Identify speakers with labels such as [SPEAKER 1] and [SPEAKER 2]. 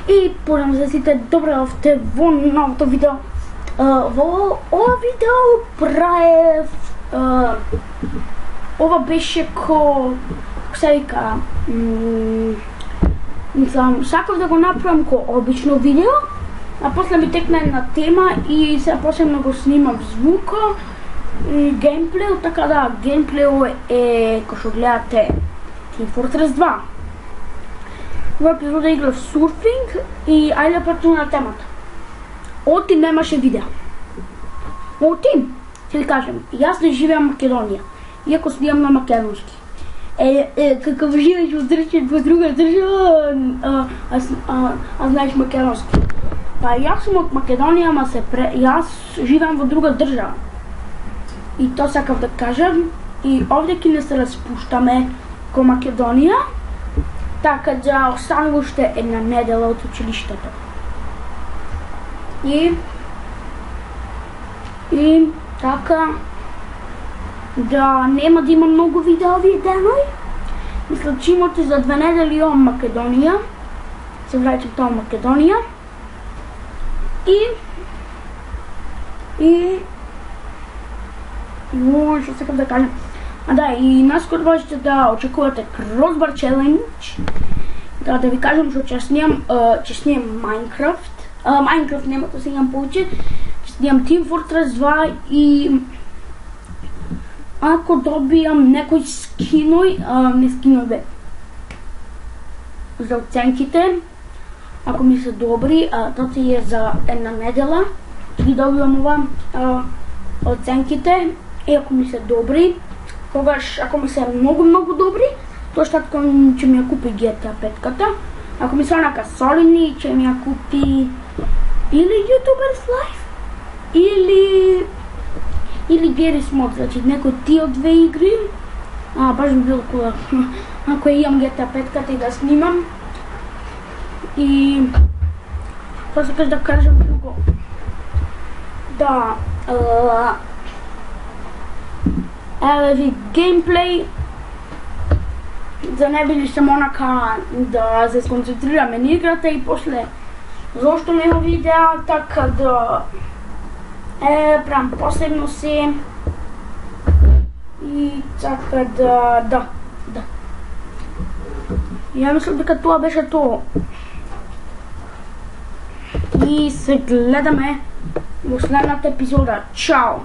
[SPEAKER 1] И подам за сите добре овте во новото видео. Во ова видео правев ова беше се вика сакав да го направам ко обично видео, а после ми текна една тема и се почнам да го снимам звука и геймплеј, така да геймплеј е кој што гледате Team Fortress 2. Во епизода играв сурфинг и ајде почнеме на темата. Оти немаше видео. Оти, ќе ви кажем, јас не живеам во Македонија, иако снимам на македонски. Каков живееш во друга држава, а знаеш македонски. Па јас сум од Македонија, ама јас живеам во друга држава. И тоа сакав да кажам, и овде ќе не се распуштаме ко Македонија, така да останува уште една недела од училиштето. И така да нема да има многу видео овие денови. Мисля, че имате за 2 недели од Македонија. Се враќам тоа Македонија. Што сакам да кажам. Да, и наскоро можете да очекувате Crossbar Challenge. Да ви кажам што ќе снимам Minecraft. Minecraft нема да се имам повеќе. Ќе снимам Team Fortress 2 и ако добијам некој скиној, не скиној бе, за оценките, ако ми се добри, тоа е за една недела, ги добивам ова оценките, и ако ми се добри, тогаш, ако ми се многу добри, тоа штатко ќе ми ја купи GTA 5-ката. Ако ми се онака солидни, ќе ми ја купи или YouTubers Life, или Garry's Mod, значи некој тие две игри. Баш би било кула, ако имам GTA 5-ката и да снимам. И тоа сакаш да кажам друго. Да, еве ви геймплей, за не били само онака да се сконцентрираме на играта и после зошто нема видеа, така да правам последно се и така да. Ја мислам дека тоа беше тоа. И се гледаме во следната епизода. Чао!